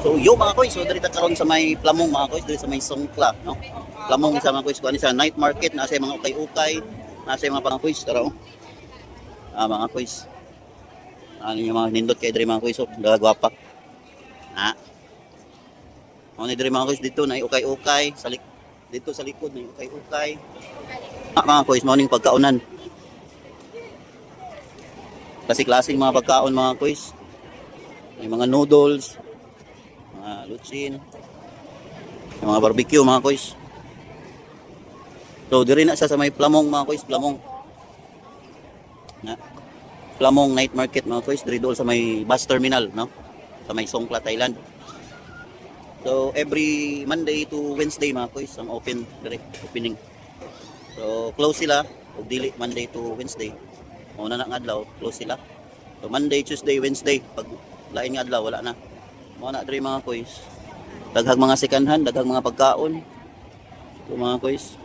So yo mga koys, so diri ta karon sa may Plamong mga koys, diri sa may Songkla, no. Plamong sa mga koys, kuan sa night market, nasa mga ukay-ukay, nasa mga pang koys tara oh. Mga koys. Ano yung mga nindot kay diri mga koys, oh, gwapa. Ano ni diri mga koys dito na ukay-ukay, dito sa likod na ukay-ukay. Mga koys, mo ning pagkaunan. Klase-klaseng mga pagkaon mga koys. May mga noodles, mga lutsin, mga barbecue mga koys. So diri na sa may Plamong mga koys, Plamong. Plamong night market mga koys, diri dool sa may bus terminal, no? Sa may Songkla, Thailand. So every Monday to Wednesday mga koys, ang opening. So close sila ug dili Monday to Wednesday. Una na nga adlaw, close sila. So Monday, Tuesday, Wednesday, pag lain nga adlaw wala na. Mga na diri mga koys. Daghang mga second hand, daghang mga pagkaon. So mga koys.